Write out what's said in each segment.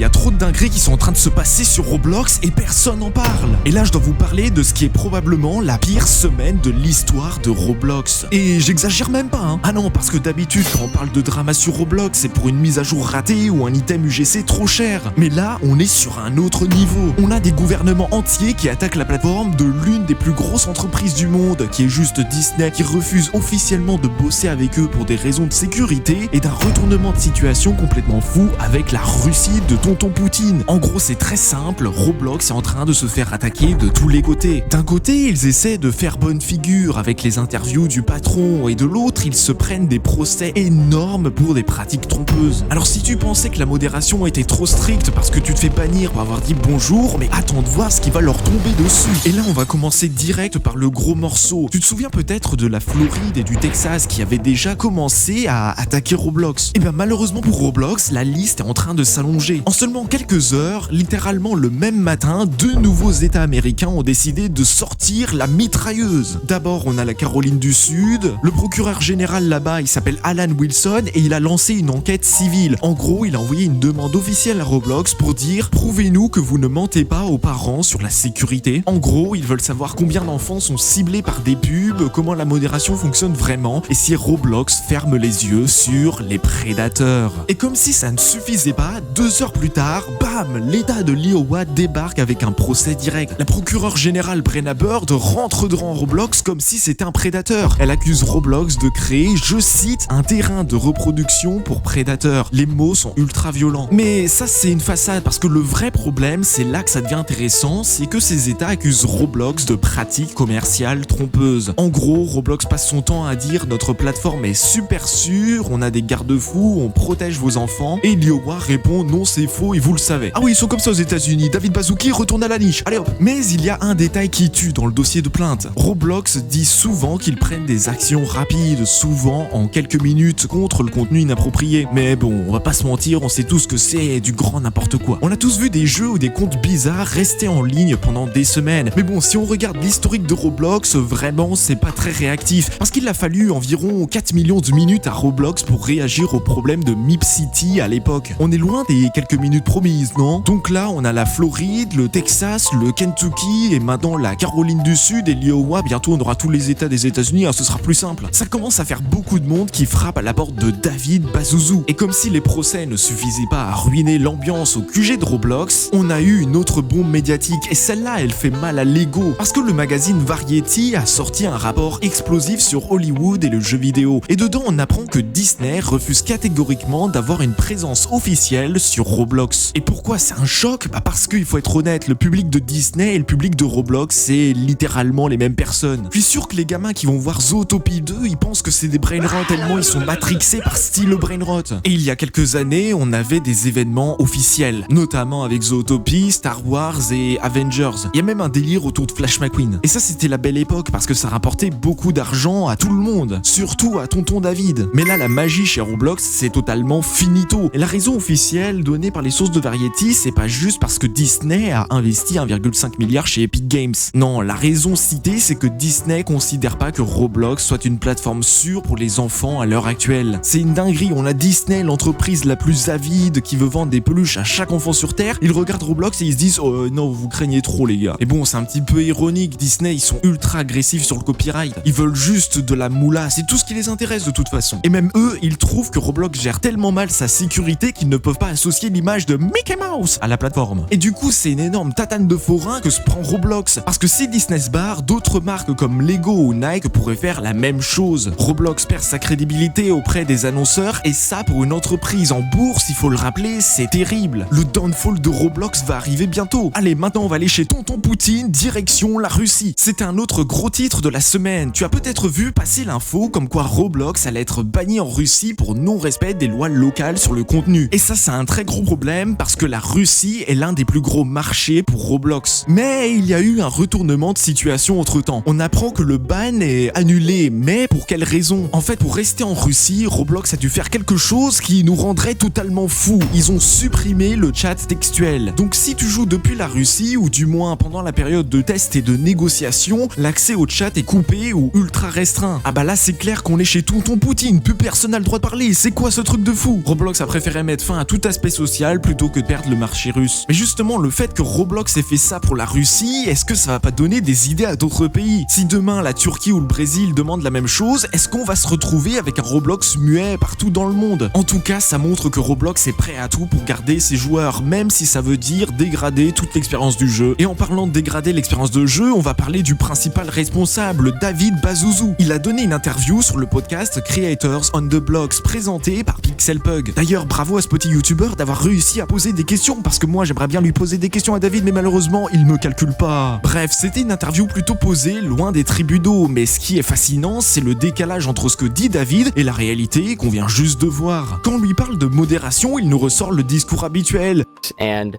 a trop de dingueries qui sont en train de se passer sur Roblox et personne n'en parle. Et là je dois vous parler de ce qui est probablement la pire semaine de l'histoire de Roblox. Et j'exagère même pas hein. Ah non, parce que d'habitude quand on parle de drama sur Roblox, c'est pour une mise à jour ratée ou un item UGC trop cher. Mais là, on est sur un autre niveau. On a des gouvernements entiers qui attaquent la plateforme de l'une des plus grosses entreprises du monde, qui est juste Disney, qui refuse officiellement de bosser avec eux pour des raisons de sécurité, et d'un retournement de situation complètement fou avec la Russie de tonton Poutine. En gros, c'est très simple, Roblox est en train de se faire attaquer de tous les côtés. D'un côté, ils essaient de faire bonne figure avec les interviews du patron, et de l'autre, ils se prennent des procès énormes pour des pratiques trompeuses. Alors si tu pensais que la modération était trop stricte parce que tu te fais bannir pour avoir dit bonjour, mais attends de voir ce qui va leur tomber dessus. Et là, on va commencer direct par le gros morceau. Tu te souviens peut-être de la Floride et du Texas qui avaient déjà commencé à attaquer Roblox. Et bien malheureusement pour Roblox, la liste est en train de s'allonger. En seulement quelques heures, littéralement le même matin, 2 nouveaux États américains ont décidé de sortir la mitrailleuse. D'abord, on a la Caroline du Sud. Le procureur général là-bas, il s'appelle Alan Wilson et il a lancé une enquête civile. En gros, il a envoyé une demande officielle à Roblox pour dire « Prouvez-nous que vous ne mentez pas aux parents sur la sécurité ». En gros, ils veulent savoir combien d'enfants sont ciblés par des pubs, comment la modération fonctionne vraiment et si Roblox ferme les yeux sur les prédateurs. Et comme si ça ne suffisait pas, 2 heures plus tard, bam, l'État de l'Iowa débarque avec un procès direct. La procureure générale Brenna Bird rentre dans Roblox comme si c'était un prédateur. Elle accuse Roblox de créer, je cite, un terrain de reproduction pour prédateurs. Les mots sont ultra violents. Mais ça, c'est une façade parce que le vrai problème, c'est là que ça devient intéressant, c'est que ces États accusent Roblox de pratiques commerciales trompeuses. En gros, Roblox passe son temps à dire notre plateforme est super sûre, on a des garde-fous, on protège vos enfants. Et l'Iowa répond non, c'est faux et vous le savez. Ah oui, ils sont comme ça aux États-Unis. David Baszucki retourne à la niche. Allez hop. Mais il y a un détail qui tue dans le dossier de plainte. Roblox dit souvent qu'ils prennent des actions rapides, souvent en quelques minutes, contre le contenu inapproprié. Mais bon, on va pas se mentir, on sait tous que c'est du grand n'importe quoi. On a tous vu des jeux ou des comptes bizarres rester en ligne pendant des semaines. Mais bon, si on regarde l'historique de Roblox, vraiment c'est pas très réactif. Parce qu'il a fallu environ 4 millions de minutes à Roblox pour réagir au problème de Mip City à l'époque. On est loin des quelques minutes promises, non? Donc là, on a la Floride, le Texas, le Kentucky et maintenant la Caroline du Sud et l'Iowa. Bientôt, on aura tous les États des États-Unis, hein, ce sera plus simple. Ça commence à faire beaucoup de monde qui frappe à la porte de David Bazouzou. Et comme si les procès ne suffisaient pas à ruiner l'ambiance au QG de Roblox, on a eu une autre bombe médiatique et celle-là, elle fait mal à l'ego. Parce que le magazine Variety a sorti un rapport explosif sur Hollywood et le jeu vidéo. Et dedans, on apprend que Disney refuse catégoriquement d'avoir une présence officielle sur Roblox. Et pourquoi c'est un choc? Parce qu'il faut être honnête, le public de Disney et le public de Roblox, c'est littéralement les mêmes personnes. Je suis sûr que les gamins qui vont voir Zootopie 2, ils pensent que c'est des brainrot tellement ils sont matrixés par style brainrot. Et il y a quelques années, on avait des événements officiels, notamment avec Zootopie, Star Wars et Avengers. Il y a même un délire autour de Flash McQueen. Et ça, c'était la belle époque parce que ça rapportait beaucoup d'argent à tout le monde, surtout à tonton David. Mais là, la magie chez Roblox, c'est totalement finito. Et la raison officielle donnée par les sources de Variety, c'est pas juste parce que Disney a investi 1,5 milliard chez Epic Games. Non, la raison citée, c'est que Disney considère pas que Roblox soit une plateforme sûre pour les enfants à l'heure actuelle. C'est une dinguerie, on a Disney, l'entreprise la plus avide qui veut vendre des peluches à chaque enfant sur Terre. Ils regardent Roblox et ils se disent oh non, vous craignez trop les gars. Et bon, c'est un petit peu ironique, Disney, ils sont ultra agressifs sur le copyright. Ils veulent juste de la moula, c'est tout ce qui les intéresse de toute façon. Et même eux, ils trouvent que Roblox gère tellement mal sa sécurité qu'ils ne peuvent pas associer l'image de Mickey Mouse à la plateforme. Et du coup, c'est une énorme tatane de forain que se prend Roblox. Parce que si Disney se barre, d'autres marques comme Lego ou Nike pourraient faire la même chose. Roblox perd sa crédibilité auprès des annonceurs et ça, pour une entreprise en bourse, il faut le rappeler, c'est terrible. Le downfall de Roblox va arriver bientôt. Allez, maintenant on va aller chez tonton Poutine, direction la Russie. C'était un autre gros titre de la semaine. Tu as peut-être vu passer l'info comme quoi Roblox allait être banni en Russie pour non-respect des lois locales sur le contenu. Et ça, c'est un très gros problème parce que la Russie est l'un des plus gros marchés pour Roblox. Mais il y a eu un retournement de situation entre-temps. On apprend que le ban est annulé, mais pour quelle raison? En fait, pour rester en Russie, Roblox a dû faire quelque chose qui nous rendrait totalement fous. Ils ont supprimé le chat textuel. Donc si tu joues depuis la Russie, ou du moins pendant la période de test et de négociation, l'accès au chat est coupé ou ultra restreint. Ah bah là, c'est clair qu'on est chez tonton Poutine, plus personne n'a le droit de parler, c'est quoi ce truc de fou? Roblox a préféré mettre fin à tout aspect social mondiale plutôt que de perdre le marché russe. Mais justement, le fait que Roblox ait fait ça pour la Russie, est-ce que ça va pas donner des idées à d'autres pays? Si demain la Turquie ou le Brésil demandent la même chose, est-ce qu'on va se retrouver avec un Roblox muet partout dans le monde? En tout cas, ça montre que Roblox est prêt à tout pour garder ses joueurs, même si ça veut dire dégrader toute l'expérience du jeu. Et en parlant de dégrader l'expérience de jeu, on va parler du principal responsable, David Bazouzou. Il a donné une interview sur le podcast Creators on the Blocks, présenté par Pixelpug. D'ailleurs, bravo à ce petit youtubeur d'avoir réussi à poser des questions, parce que moi j'aimerais bien lui poser des questions à David, mais malheureusement il me calcule pas. Bref, c'était une interview plutôt posée, loin des tribunaux, mais ce qui est fascinant, c'est le décalage entre ce que dit David et la réalité qu'on vient juste de voir. Quand on lui parle de modération, il nous ressort le discours habituel. And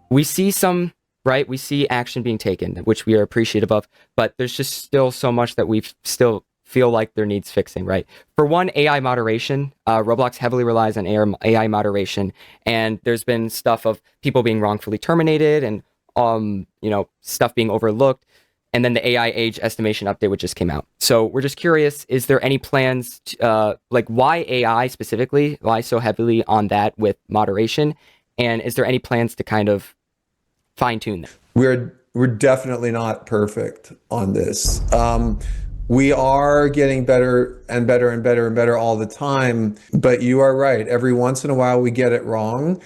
we see some, right? We see action being taken, which we are appreciative of, but there's just still so much that we still feel like there needs fixing, right? For one, AI moderation. Roblox heavily relies on AI moderation, and there's been stuff of people being wrongfully terminated and stuff being overlooked. And then the AI age estimation update, which just came out. So we're just curious, is there any plans to, why AI specifically? Why so heavily on that with moderation? And is there any plans to kind of fine tune that? We're definitely not perfect on this. We are getting better and better and better and better all the time, but you are right. Every once in a while we get it wrong.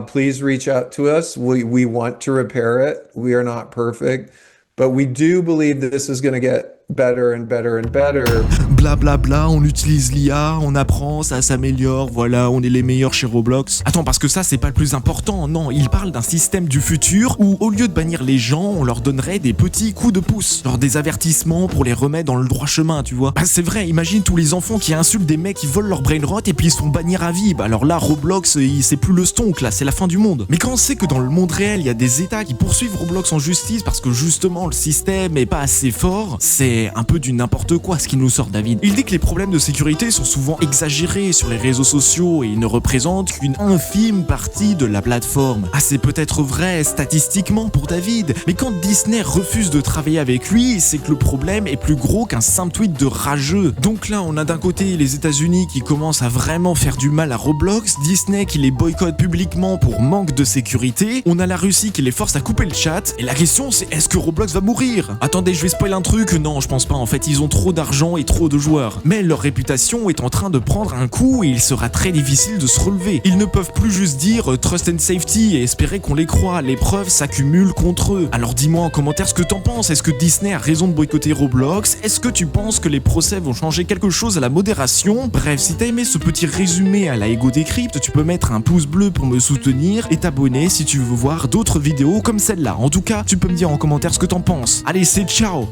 Please reach out to us. We want to repair it. We are not perfect, but we do believe that this is going to get better and better and better. Blablabla, bla bla, on utilise l'IA, on apprend, ça s'améliore, voilà, on est les meilleurs chez Roblox. Attends, parce que ça, c'est pas le plus important, non, il parle d'un système du futur où, au lieu de bannir les gens, on leur donnerait des petits coups de pouce, genre des avertissements pour les remettre dans le droit chemin, tu vois. Bah, c'est vrai, imagine tous les enfants qui insultent des mecs qui volent leur brain rot et puis ils se font bannir à vie. Bah, alors là, Roblox, c'est plus le stonk, là, c'est la fin du monde. Mais quand on sait que dans le monde réel, il y a des états qui poursuivent Roblox en justice parce que justement, le système est pas assez fort, c'est un peu du n'importe quoi ce qui nous sort David. Il dit que les problèmes de sécurité sont souvent exagérés sur les réseaux sociaux et ils ne représentent qu'une infime partie de la plateforme. Ah, c'est peut-être vrai statistiquement pour David, mais quand Disney refuse de travailler avec lui, c'est que le problème est plus gros qu'un simple tweet de rageux. Donc là, on a d'un côté les États-Unis qui commencent à vraiment faire du mal à Roblox, Disney qui les boycotte publiquement pour manque de sécurité, on a la Russie qui les force à couper le chat, et la question c'est est-ce que Roblox va mourir? Attendez, je vais spoiler un truc, non, je pense pas. En fait, ils ont trop d'argent et trop de joueurs. Mais leur réputation est en train de prendre un coup et il sera très difficile de se relever. Ils ne peuvent plus juste dire trust and safety et espérer qu'on les croit. Les preuves s'accumulent contre eux. Alors dis-moi en commentaire ce que t'en penses. Est-ce que Disney a raison de boycotter Roblox? Est-ce que tu penses que les procès vont changer quelque chose à la modération? Bref, si t'as aimé ce petit résumé à la Ego Decrypt, tu peux mettre un pouce bleu pour me soutenir et t'abonner si tu veux voir d'autres vidéos comme celle-là. En tout cas, tu peux me dire en commentaire ce que t'en penses. Allez, c'est ciao!